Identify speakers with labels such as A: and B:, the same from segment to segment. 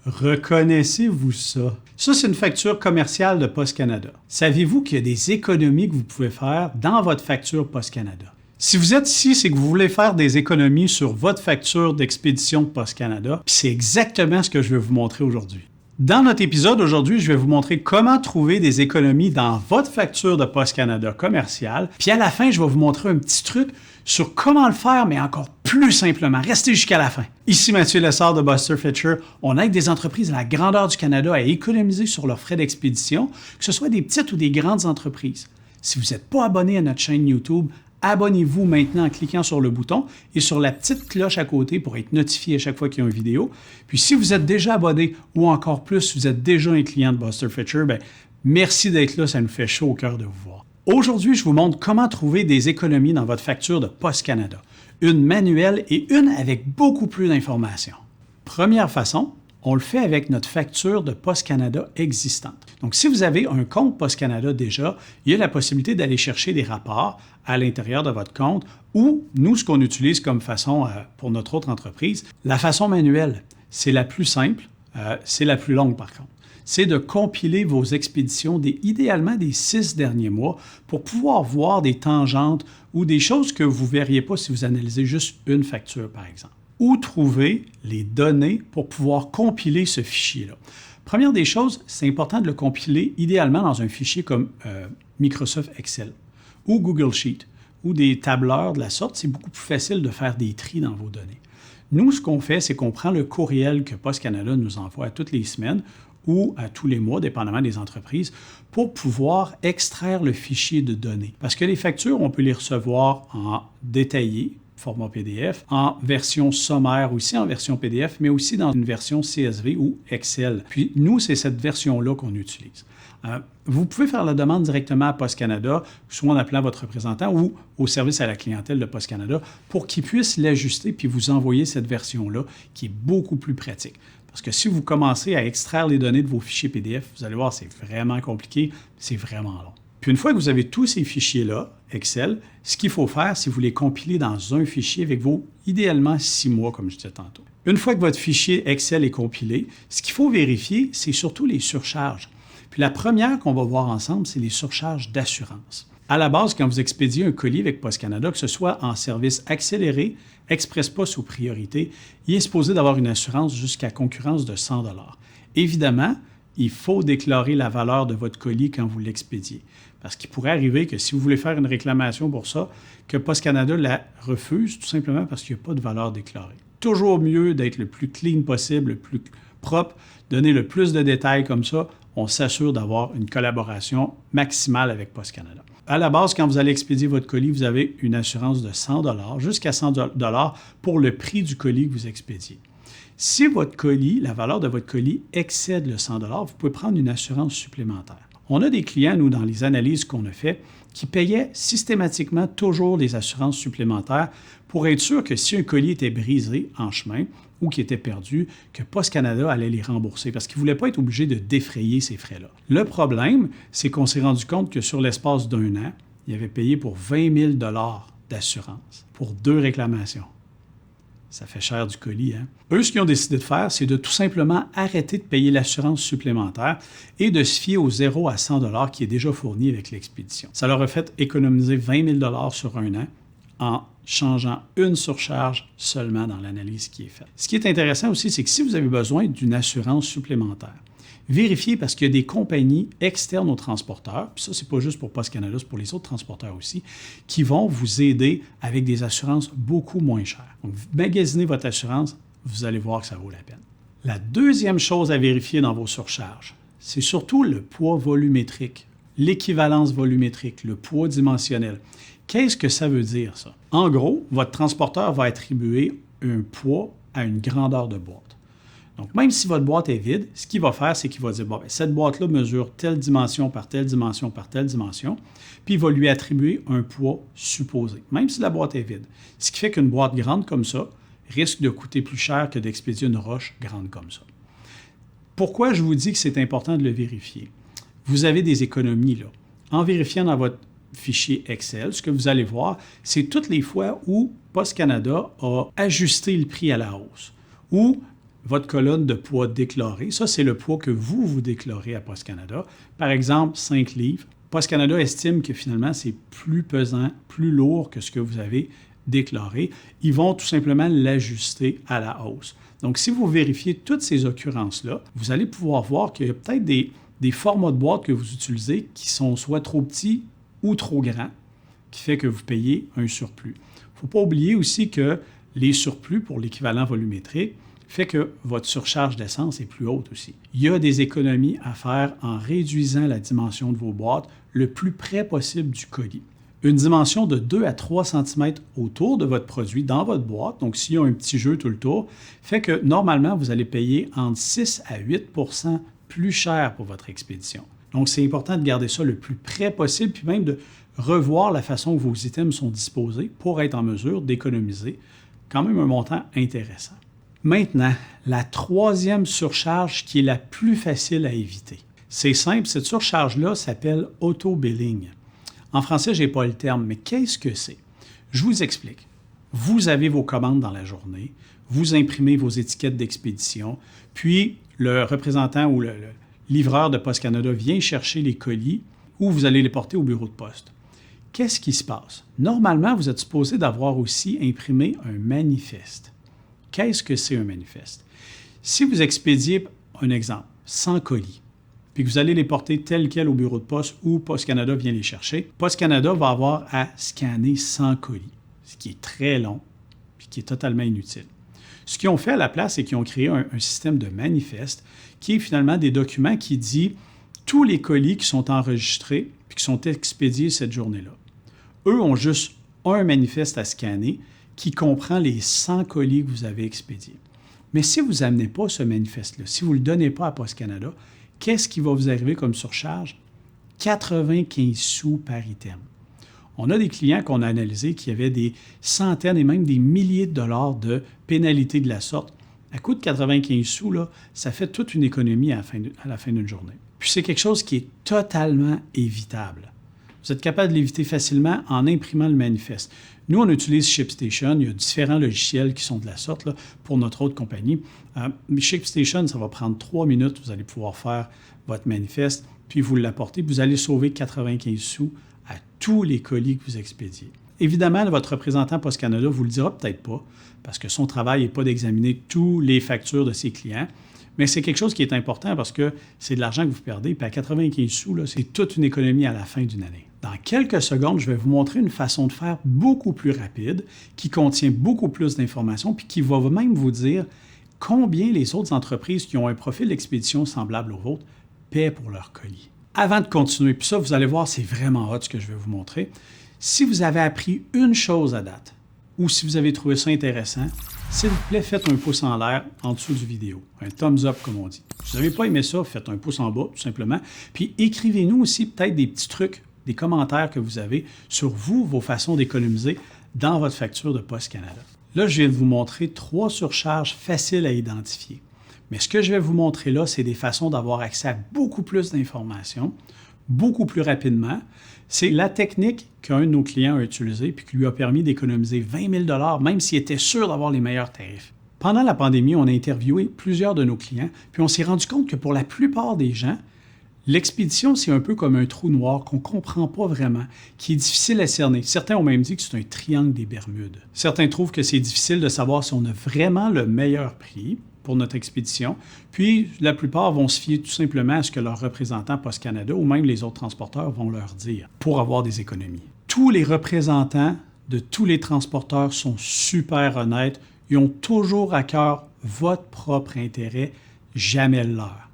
A: Reconnaissez-vous ça? Ça, c'est une facture commerciale de Post Canada. Saviez-vous qu'il y a des économies que vous pouvez faire dans votre facture Post Canada? Si vous êtes ici, c'est que vous voulez faire des économies sur votre facture d'expédition de Post Canada, puis c'est exactement ce que je vais vous montrer aujourd'hui. Dans notre épisode aujourd'hui, je vais vous montrer comment trouver des économies dans votre facture de Post Canada commerciale. Puis à la fin, je vais vous montrer un petit truc sur comment le faire, mais encore plus simplement. Restez jusqu'à la fin. Ici Mathieu Lessard de Buster Fetcher. On aide des entreprises à la grandeur du Canada à économiser sur leurs frais d'expédition, que ce soit des petites ou des grandes entreprises. Si vous n'êtes pas abonné à notre chaîne YouTube, abonnez-vous maintenant en cliquant sur le bouton et sur la petite cloche à côté pour être notifié à chaque fois qu'il y a une vidéo. Puis si vous êtes déjà abonné ou encore plus, si vous êtes déjà un client de Buster Fetcher, merci d'être là, ça nous fait chaud au cœur de vous voir. Aujourd'hui, je vous montre comment trouver des économies dans votre facture de Post Canada. Une manuelle et une avec beaucoup plus d'informations. Première façon, on le fait avec notre facture de Post Canada existante. Donc, si vous avez un compte Post Canada déjà, il y a la possibilité d'aller chercher des rapports à l'intérieur de votre compte ou, nous, ce qu'on utilise comme façon pour notre autre entreprise, la façon manuelle. C'est la plus simple, c'est la plus longue par contre. C'est de compiler vos expéditions idéalement des 6 derniers mois pour pouvoir voir des tangentes ou des choses que vous ne verriez pas si vous analysez juste une facture, par exemple. Où trouver les données pour pouvoir compiler ce fichier-là. Première des choses, c'est important de le compiler idéalement dans un fichier comme Microsoft Excel ou Google Sheet ou des tableurs de la sorte. C'est beaucoup plus facile de faire des tris dans vos données. Nous, ce qu'on fait, c'est qu'on prend le courriel que Post Canada nous envoie toutes les semaines ou à tous les mois, dépendamment des entreprises, pour pouvoir extraire le fichier de données. Parce que les factures, on peut les recevoir en détaillé, format PDF, en version sommaire aussi, en version PDF, mais aussi dans une version CSV ou Excel. Puis nous, c'est cette version-là qu'on utilise. Vous pouvez faire la demande directement à Post Canada, soit en appelant votre représentant ou au service à la clientèle de Post Canada, pour qu'ils puissent l'ajuster puis vous envoyer cette version-là qui est beaucoup plus pratique. Parce que si vous commencez à extraire les données de vos fichiers PDF, vous allez voir, c'est vraiment compliqué, c'est vraiment long. Puis une fois que vous avez tous ces fichiers-là, Excel, ce qu'il faut faire, c'est vous les compiler dans un fichier avec vos, idéalement, 6 mois, comme je disais tantôt. Une fois que votre fichier Excel est compilé, ce qu'il faut vérifier, c'est surtout les surcharges. Puis la première qu'on va voir ensemble, c'est les surcharges d'assurance. À la base, quand vous expédiez un colis avec Post Canada, que ce soit en service accéléré, Express Post ou priorité, il est supposé d'avoir une assurance jusqu'à concurrence de 100 $. Évidemment, il faut déclarer la valeur de votre colis quand vous l'expédiez. Parce qu'il pourrait arriver que si vous voulez faire une réclamation pour ça, que Post Canada la refuse tout simplement parce qu'il n'y a pas de valeur déclarée. Toujours mieux d'être le plus clean possible, le plus propre, donner le plus de détails comme ça, on s'assure d'avoir une collaboration maximale avec Post Canada. À la base, quand vous allez expédier votre colis, vous avez une assurance de 100 $, jusqu'à 100 $ pour le prix du colis que vous expédiez. Si votre colis, la valeur de votre colis excède le 100 $, vous pouvez prendre une assurance supplémentaire. On a des clients, nous, dans les analyses qu'on a faites, qui payaient systématiquement toujours des assurances supplémentaires pour être sûr que si un colis était brisé en chemin ou qui était perdu, que Post Canada allait les rembourser parce qu'ils ne voulaient pas être obligés de défrayer ces frais-là. Le problème, c'est qu'on s'est rendu compte que sur l'espace d'un an, ils avaient payé pour 20 000 $ d'assurance pour 2 réclamations. Ça fait cher du colis, hein? Eux, ce qu'ils ont décidé de faire, c'est de tout simplement arrêter de payer l'assurance supplémentaire et de se fier au 0 à 100 $ qui est déjà fourni avec l'expédition. Ça leur a fait économiser 20 000 $ sur un an en changeant une surcharge seulement dans l'analyse qui est faite. Ce qui est intéressant aussi, c'est que si vous avez besoin d'une assurance supplémentaire, vérifiez parce qu'il y a des compagnies externes aux transporteurs, puis ça, c'est pas juste pour Post Canada, c'est pour les autres transporteurs aussi, qui vont vous aider avec des assurances beaucoup moins chères. Donc, magasinez votre assurance, vous allez voir que ça vaut la peine. La deuxième chose à vérifier dans vos surcharges, c'est surtout le poids volumétrique, l'équivalence volumétrique, le poids dimensionnel. Qu'est-ce que ça veut dire, ça? En gros, votre transporteur va attribuer un poids à une grandeur de boîte. Donc, même si votre boîte est vide, ce qu'il va faire, c'est qu'il va dire, bon, cette boîte-là mesure telle dimension par telle dimension par telle dimension, puis il va lui attribuer un poids supposé, même si la boîte est vide. Ce qui fait qu'une boîte grande comme ça risque de coûter plus cher que d'expédier une roche grande comme ça. Pourquoi je vous dis que c'est important de le vérifier? Vous avez des économies là. En vérifiant dans votre fichier Excel, ce que vous allez voir, c'est toutes les fois où Post Canada a ajusté le prix à la hausse ou votre colonne de poids déclaré. Ça, c'est le poids que vous déclarez à Poste Canada. Par exemple, 5 livres. Poste Canada estime que finalement, c'est plus pesant, plus lourd que ce que vous avez déclaré. Ils vont tout simplement l'ajuster à la hausse. Donc, si vous vérifiez toutes ces occurrences-là, vous allez pouvoir voir qu'il y a peut-être des formats de boîte que vous utilisez qui sont soit trop petits ou trop grands, qui fait que vous payez un surplus. Il ne faut pas oublier aussi que les surplus pour l'équivalent volumétrique fait que votre surcharge d'essence est plus haute aussi. Il y a des économies à faire en réduisant la dimension de vos boîtes le plus près possible du colis. Une dimension de 2 à 3 cm autour de votre produit dans votre boîte, donc s'il y a un petit jeu tout le tour, fait que normalement, vous allez payer entre 6 à 8 % plus cher pour votre expédition. Donc, c'est important de garder ça le plus près possible, puis même de revoir la façon que vos items sont disposés pour être en mesure d'économiser quand même un montant intéressant. Maintenant, la troisième surcharge qui est la plus facile à éviter. C'est simple, cette surcharge-là s'appelle auto-billing. En français, je n'ai pas le terme, mais qu'est-ce que c'est? Je vous explique. Vous avez vos commandes dans la journée, vous imprimez vos étiquettes d'expédition, puis le représentant ou le livreur de Poste Canada vient chercher les colis ou vous allez les porter au bureau de poste. Qu'est-ce qui se passe? Normalement, vous êtes supposé d'avoir aussi imprimé un manifeste. Qu'est-ce que c'est un manifeste? Si vous expédiez, un exemple, 100 colis, puis que vous allez les porter tels quels au bureau de poste ou Poste Canada vient les chercher, Poste Canada va avoir à scanner 100 colis, ce qui est très long et qui est totalement inutile. Ce qu'ils ont fait à la place, c'est qu'ils ont créé un système de manifeste qui est finalement des documents qui dit tous les colis qui sont enregistrés et qui sont expédiés cette journée-là. Eux ont juste un manifeste à scanner qui comprend les 100 colis que vous avez expédiés. Mais si vous n'amenez pas ce manifeste-là, si vous ne le donnez pas à Poste Canada, qu'est-ce qui va vous arriver comme surcharge? 95 sous par item. On a des clients qu'on a analysés qui avaient des centaines et même des milliers de dollars de pénalités de la sorte. À coût de 95 sous, là, ça fait toute une économie à la fin d'une journée. Puis c'est quelque chose qui est totalement évitable. Vous êtes capable de l'éviter facilement en imprimant le manifeste. Nous, on utilise ShipStation. Il y a différents logiciels qui sont de la sorte là, pour notre autre compagnie. ShipStation, ça va prendre 3 minutes. Vous allez pouvoir faire votre manifeste, puis vous l'apportez. Vous allez sauver 95 sous à tous les colis que vous expédiez. Évidemment, votre représentant Poste Canada ne vous le dira peut-être pas, parce que son travail n'est pas d'examiner toutes les factures de ses clients, mais c'est quelque chose qui est important parce que c'est de l'argent que vous perdez, puis à 95 sous, là, c'est toute une économie à la fin d'une année. Dans quelques secondes, je vais vous montrer une façon de faire beaucoup plus rapide, qui contient beaucoup plus d'informations, puis qui va même vous dire combien les autres entreprises qui ont un profil d'expédition semblable au vôtre paient pour leurs colis. Avant de continuer, puis ça, vous allez voir, c'est vraiment hot ce que je vais vous montrer. Si vous avez appris une chose à date, ou si vous avez trouvé ça intéressant, s'il vous plaît, faites un pouce en l'air en dessous du vidéo. Un thumbs up, comme on dit. Si vous n'avez pas aimé ça, faites un pouce en bas, tout simplement. Puis écrivez-nous aussi peut-être des petits trucs, des commentaires que vous avez sur vous, vos façons d'économiser dans votre facture de Poste Canada. Là, je viens de vous montrer 3 surcharges faciles à identifier. Mais ce que je vais vous montrer là, c'est des façons d'avoir accès à beaucoup plus d'informations, beaucoup plus rapidement. C'est la technique qu'un de nos clients a utilisée puis qui lui a permis d'économiser 20 000 $ même s'il était sûr d'avoir les meilleurs tarifs. Pendant la pandémie, on a interviewé plusieurs de nos clients puis on s'est rendu compte que pour la plupart des gens, l'expédition, c'est un peu comme un trou noir qu'on ne comprend pas vraiment, qui est difficile à cerner. Certains ont même dit que c'est un triangle des Bermudes. Certains trouvent que c'est difficile de savoir si on a vraiment le meilleur prix pour notre expédition, puis la plupart vont se fier tout simplement à ce que leur représentant Poste Canada ou même les autres transporteurs vont leur dire pour avoir des économies. Tous les représentants de tous les transporteurs sont super honnêtes, ils ont toujours à cœur votre propre intérêt, jamais le leur.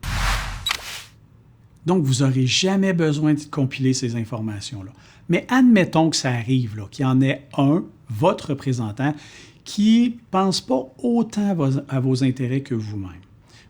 A: Donc, vous n'aurez jamais besoin de compiler ces informations-là. Mais admettons que ça arrive, là, qu'il y en ait un, votre représentant, qui ne pense pas autant à vos intérêts que vous-même.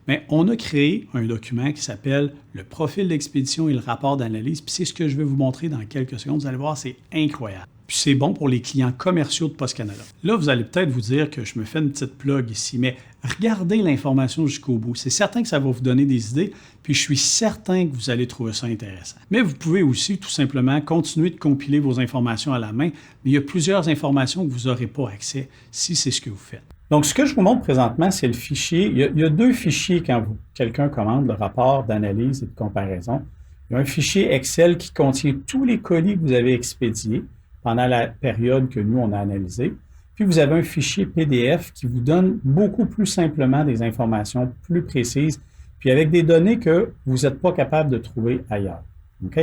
A: Mais on a créé un document qui s'appelle le profil d'expédition et le rapport d'analyse, puis c'est ce que je vais vous montrer dans quelques secondes. Vous allez voir, c'est incroyable. Puis c'est bon pour les clients commerciaux de Poste Canada. Là, vous allez peut-être vous dire que je me fais une petite plug ici, mais regardez l'information jusqu'au bout. C'est certain que ça va vous donner des idées, puis je suis certain que vous allez trouver ça intéressant. Mais vous pouvez aussi tout simplement continuer de compiler vos informations à la main, mais il y a plusieurs informations que vous n'aurez pas accès si c'est ce que vous faites. Donc, ce que je vous montre présentement, c'est le fichier. Il y a deux fichiers quand quelqu'un commande le rapport d'analyse et de comparaison. Il y a un fichier Excel qui contient tous les colis que vous avez expédiés pendant la période que nous, on a analysée. Puis, vous avez un fichier PDF qui vous donne beaucoup plus simplement des informations plus précises, puis avec des données que vous n'êtes pas capable de trouver ailleurs. OK?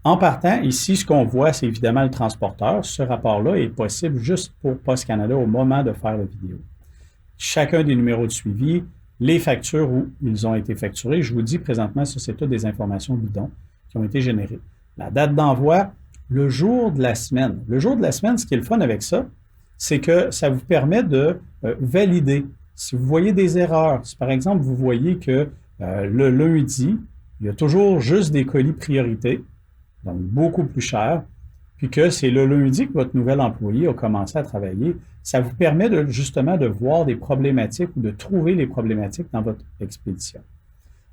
A: En partant, ici, ce qu'on voit, c'est évidemment le transporteur. Ce rapport-là est possible juste pour Post Canada au moment de faire la vidéo. Chacun des numéros de suivi, les factures où ils ont été facturés. Je vous dis présentement, ça, c'est toutes des informations bidons qui ont été générées. La date d'envoi, le jour de la semaine. Le jour de la semaine, ce qui est le fun avec ça, c'est que ça vous permet de valider. Si vous voyez des erreurs, si par exemple, vous voyez que le lundi, il y a toujours juste des colis priorité, donc beaucoup plus cher, puis que c'est le lundi que votre nouvel employé a commencé à travailler, ça vous permet justement de voir des problématiques ou de trouver les problématiques dans votre expédition.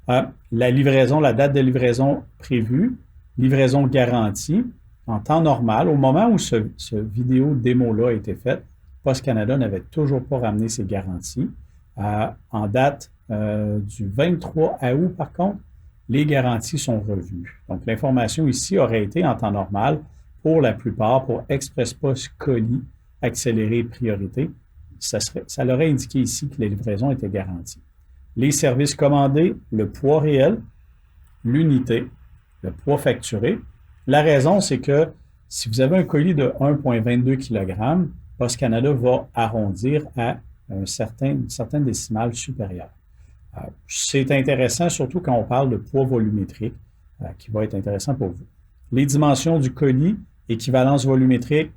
A: La livraison, la date de livraison prévue, livraison garantie, en temps normal, au moment où ce vidéo démo-là a été faite, Post Canada n'avait toujours pas ramené ses garanties. En date du 23 août, par contre, les garanties sont revues. Donc, l'information ici aurait été en temps normal pour la plupart, pour Express Post colis accéléré priorité. Ça leur a indiqué ici que les livraisons étaient garanties. Les services commandés, le poids réel, l'unité, le poids facturé. La raison, c'est que si vous avez un colis de 1,22 kg, Post Canada va arrondir à une certaine décimale supérieure. C'est intéressant, surtout quand on parle de poids volumétrique, qui va être intéressant pour vous. Les dimensions du colis, équivalence volumétrique.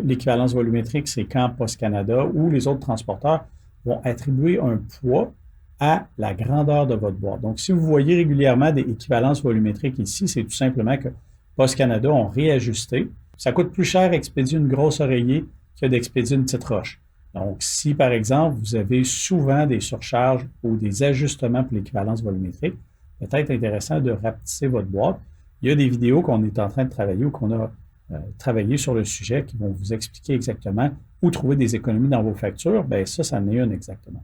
A: L'équivalence volumétrique, c'est quand Post Canada ou les autres transporteurs vont attribuer un poids à la grandeur de votre boîte. Donc, si vous voyez régulièrement des équivalences volumétriques ici, c'est tout simplement que Post Canada ont réajusté. Ça coûte plus cher expédier une grosse oreiller que d'expédier une petite roche. Donc, si, par exemple, vous avez souvent des surcharges ou des ajustements pour l'équivalence volumétrique, peut-être intéressant de rapetisser votre boîte. Il y a des vidéos qu'on est en train de travailler ou qu'on a travaillé sur le sujet qui vont vous expliquer exactement où trouver des économies dans vos factures. Bien, ça en est une exactement.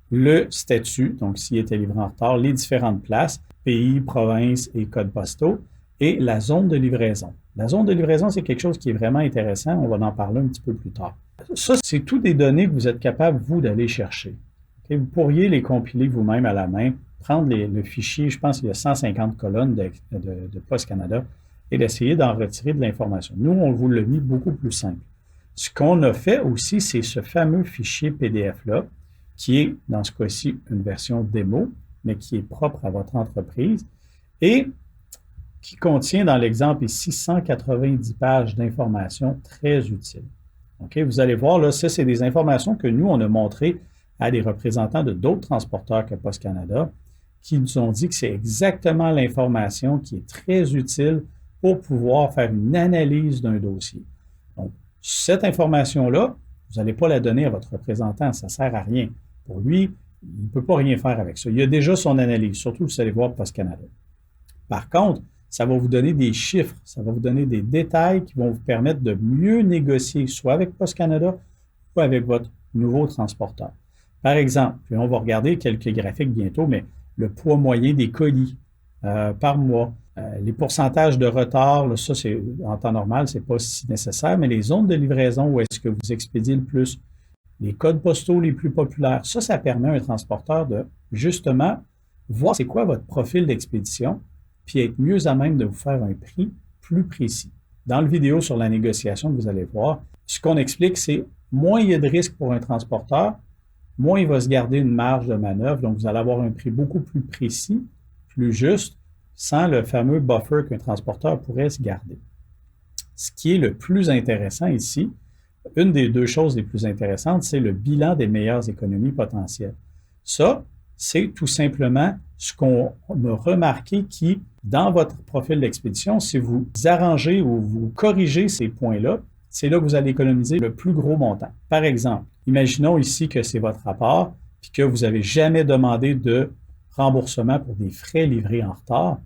A: Le statut, donc s'il était livré en retard, les différentes places, pays, province et codes postaux, et la zone de livraison. La zone de livraison, c'est quelque chose qui est vraiment intéressant. On va en parler un petit peu plus tard. Ça, c'est toutes des données que vous êtes capable, vous, d'aller chercher. Okay? Vous pourriez les compiler vous-même à la main, prendre le fichier, je pense qu'il y a 150 colonnes de Post Canada, et d'essayer d'en retirer de l'information. Nous, on vous l'a mis beaucoup plus simple. Ce qu'on a fait aussi, c'est ce fameux fichier PDF-là, qui est, dans ce cas-ci, une version démo, mais qui est propre à votre entreprise, et qui contient, dans l'exemple ici, 190 pages d'informations très utiles. Okay? Vous allez voir, là, ça, c'est des informations que nous, on a montrées à des représentants de d'autres transporteurs que Post Canada, qui nous ont dit que c'est exactement l'information qui est très utile pour pouvoir faire une analyse d'un dossier. Donc, cette information-là, vous n'allez pas la donner à votre représentant, ça ne sert à rien. Pour lui, il ne peut pas rien faire avec ça. Il a déjà son analyse, surtout vous allez voir Post Canada. Par contre, ça va vous donner des chiffres, ça va vous donner des détails qui vont vous permettre de mieux négocier, soit avec Post Canada ou avec votre nouveau transporteur. Par exemple, puis on va regarder quelques graphiques bientôt, mais le poids moyen des colis par mois, les pourcentages de retard, là, ça, c'est en temps normal, ce n'est pas si nécessaire, mais les zones de livraison où est-ce que vous expédiez le plus, les codes postaux les plus populaires, ça permet à un transporteur de, justement, voir c'est quoi votre profil d'expédition, puis être mieux à même de vous faire un prix plus précis. Dans la vidéo sur la négociation que vous allez voir, ce qu'on explique, c'est moins il y a de risques pour un transporteur, moins il va se garder une marge de manœuvre, donc vous allez avoir un prix beaucoup plus précis, plus juste, sans le fameux buffer qu'un transporteur pourrait se garder. Ce qui est le plus intéressant ici, une des deux choses les plus intéressantes, c'est le bilan des meilleures économies potentielles. Ça, c'est tout simplement ce qu'on a remarqué qui, dans votre profil d'expédition, si vous arrangez ou vous corrigez ces points-là, c'est là que vous allez économiser le plus gros montant. Par exemple, imaginons ici que c'est votre rapport, puis que vous n'avez jamais demandé de remboursement pour des frais livrés en retard.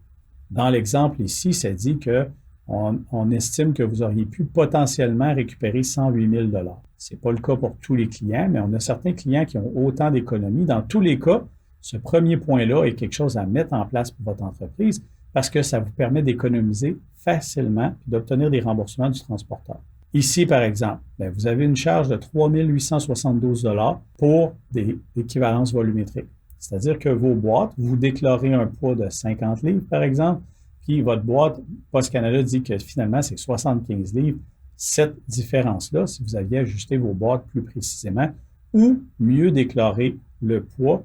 A: Dans l'exemple ici, ça dit qu'on estime que vous auriez pu potentiellement récupérer 108 000 $. Ce n'est pas le cas pour tous les clients, mais on a certains clients qui ont autant d'économies. Dans tous les cas, ce premier point-là est quelque chose à mettre en place pour votre entreprise parce que ça vous permet d'économiser facilement et d'obtenir des remboursements du transporteur. Ici, par exemple, vous avez une charge de 3 872 $ pour des équivalences volumétriques. C'est-à-dire que vos boîtes, vous déclarez un poids de 50 livres, par exemple, puis votre boîte, Poste Canada dit que finalement, c'est 75 livres. Cette différence-là, si vous aviez ajusté vos boîtes plus précisément ou mieux déclarer le poids,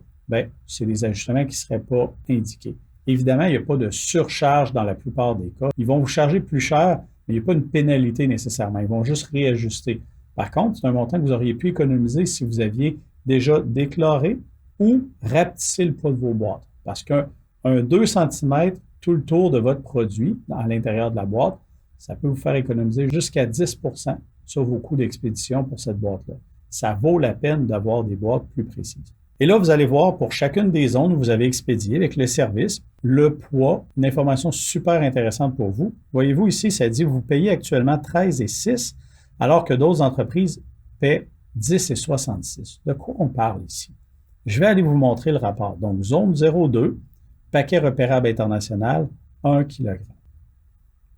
A: c'est des ajustements qui ne seraient pas indiqués. Évidemment, il n'y a pas de surcharge dans la plupart des cas. Ils vont vous charger plus cher, mais il n'y a pas une pénalité nécessairement. Ils vont juste réajuster. Par contre, c'est un montant que vous auriez pu économiser si vous aviez déjà déclaré ou rapetissé le poids de vos boîtes. Parce qu'un 2 cm tout le tour de votre produit à l'intérieur de la boîte, ça peut vous faire économiser jusqu'à 10 % sur vos coûts d'expédition pour cette boîte-là. Ça vaut la peine d'avoir des boîtes plus précises. Et là, vous allez voir pour chacune des zones où vous avez expédié avec le service, le poids, une information super intéressante pour vous. Voyez-vous ici, ça dit que vous payez actuellement 13,6 alors que d'autres entreprises paient 10,66. De quoi on parle ici? Je vais aller vous montrer le rapport. Donc, zone 02, paquet repérable international, 1 kg.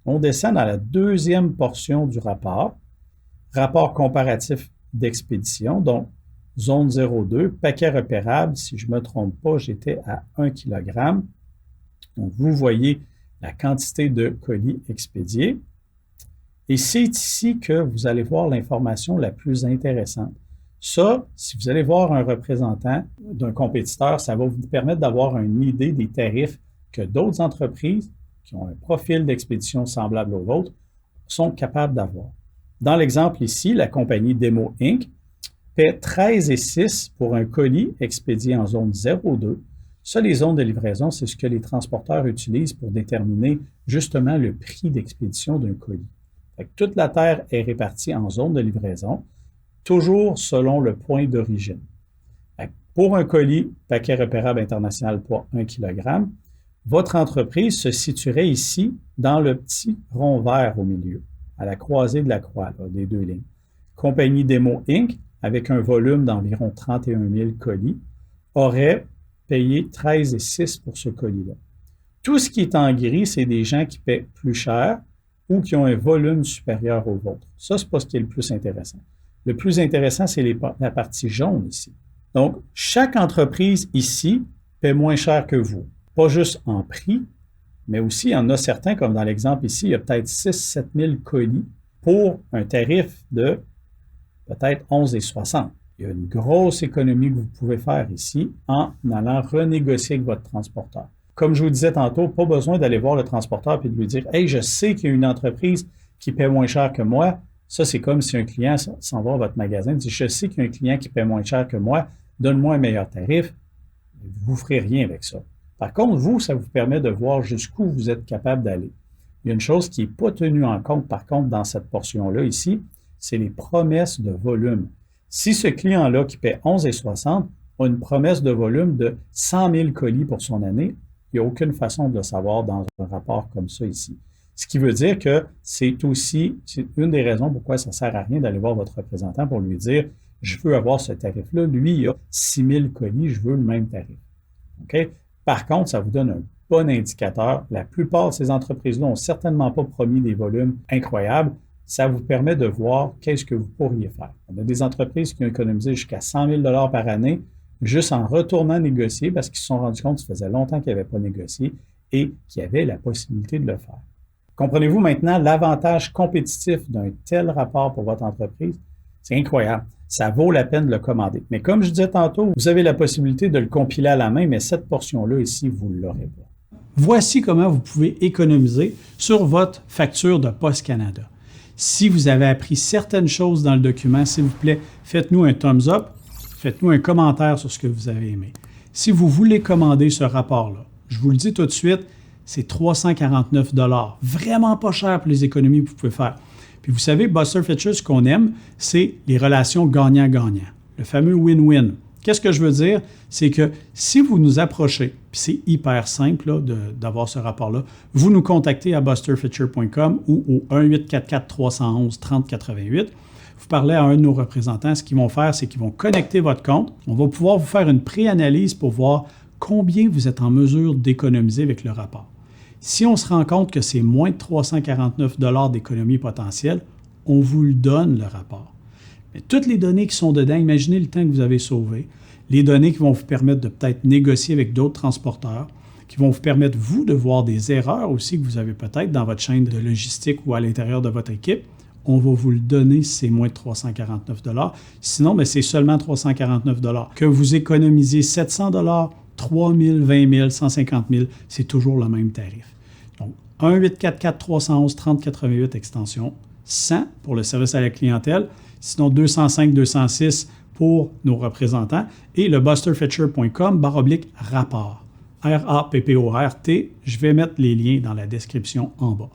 A: On descend dans la deuxième portion du rapport, rapport comparatif d'expédition. Donc, zone 02, paquet repérable, si je ne me trompe pas, j'étais à 1 kg. Donc, vous voyez la quantité de colis expédiés. Et c'est ici que vous allez voir l'information la plus intéressante. Ça, si vous allez voir un représentant d'un compétiteur, ça va vous permettre d'avoir une idée des tarifs que d'autres entreprises qui ont un profil d'expédition semblable au vôtre sont capables d'avoir. Dans l'exemple ici, la compagnie Demo Inc. paie 13,6 pour un colis expédié en zone 02. Ça, les zones de livraison, c'est ce que les transporteurs utilisent pour déterminer justement le prix d'expédition d'un colis. Fait que toute la terre est répartie en zones de livraison, toujours selon le point d'origine. Pour un colis, paquet repérable international poids 1 kg, votre entreprise se situerait ici dans le petit rond vert au milieu, à la croisée de la croix, là, des deux lignes. Compagnie Demo Inc., avec un volume d'environ 31 000 colis, aurait payé 13,6 pour ce colis-là. Tout ce qui est en gris, c'est des gens qui paient plus cher ou qui ont un volume supérieur au vôtre. Ça, ce n'est pas ce qui est le plus intéressant. Le plus intéressant, c'est la partie jaune ici. Donc, chaque entreprise ici paie moins cher que vous. Pas juste en prix, mais aussi, il y en a certains, comme dans l'exemple ici, il y a peut-être 6-7 000 colis pour un tarif de peut-être 11,60. Il y a une grosse économie que vous pouvez faire ici en allant renégocier avec votre transporteur. Comme je vous disais tantôt, pas besoin d'aller voir le transporteur et de lui dire « Hey, je sais qu'il y a une entreprise qui paie moins cher que moi. » Ça, c'est comme si un client s'en va à votre magasin et dit « Je sais qu'il y a un client qui paie moins cher que moi. Donne-moi un meilleur tarif. » Vous ne ferez rien avec ça. Par contre, vous, ça vous permet de voir jusqu'où vous êtes capable d'aller. Il y a une chose qui n'est pas tenue en compte, par contre, dans cette portion-là ici, c'est les promesses de volume. Si ce client-là qui paie 11,60 a une promesse de volume de 100 000 colis pour son année, il n'y a aucune façon de le savoir dans un rapport comme ça ici. Ce qui veut dire que c'est une des raisons pourquoi ça ne sert à rien d'aller voir votre représentant pour lui dire « Je veux avoir ce tarif-là. Lui, il a 6 000 colis, je veux le même tarif. » OK? Par contre, ça vous donne un bon indicateur. La plupart de ces entreprises-là n'ont certainement pas promis des volumes incroyables. Ça vous permet de voir qu'est-ce que vous pourriez faire. On a des entreprises qui ont économisé jusqu'à 100 000 $ par année juste en retournant négocier parce qu'ils se sont rendus compte que ça faisait longtemps qu'ils n'avaient pas négocié et qu'il y avait la possibilité de le faire. Comprenez-vous maintenant l'avantage compétitif d'un tel rapport pour votre entreprise? C'est incroyable. Ça vaut la peine de le commander. Mais comme je disais tantôt, vous avez la possibilité de le compiler à la main, mais cette portion-là ici, vous ne l'aurez pas. Voici comment vous pouvez économiser sur votre facture de Poste Canada. Si vous avez appris certaines choses dans le document, s'il vous plaît, faites-nous un thumbs up, faites-nous un commentaire sur ce que vous avez aimé. Si vous voulez commander ce rapport-là, je vous le dis tout de suite, c'est 349 $. Vraiment pas cher pour les économies que vous pouvez faire. Puis vous savez, Buster-Fetcher, ce qu'on aime, c'est les relations gagnant-gagnant. Le fameux win-win. Qu'est-ce que je veux dire? C'est que si vous nous approchez, puis c'est hyper simple là, d'avoir ce rapport-là, vous nous contactez à busterfetcher.com ou au 1-844-311-3088. vous parlez à un de nos représentants, ce qu'ils vont faire, c'est qu'ils vont connecter votre compte. On va pouvoir vous faire une pré-analyse pour voir combien vous êtes en mesure d'économiser avec le rapport. Si on se rend compte que c'est moins de 349 $ d'économie potentielle, on vous le donne, le rapport. Mais toutes les données qui sont dedans, imaginez le temps que vous avez sauvé, les données qui vont vous permettre de peut-être négocier avec d'autres transporteurs, qui vont vous permettre, vous, de voir des erreurs aussi que vous avez peut-être dans votre chaîne de logistique ou à l'intérieur de votre équipe. On va vous le donner si c'est moins de 349 $. Sinon, bien, c'est seulement 349 $. Que vous économisez 700 $, 3 000, 20 000, 150 000, c'est toujours le même tarif. Donc, 1-844-311-3088 extension 100 pour le service à la clientèle, sinon 205-206 pour nos représentants et le busterfetcher.com/rapport. RAPPORT. Je vais mettre les liens dans la description en bas.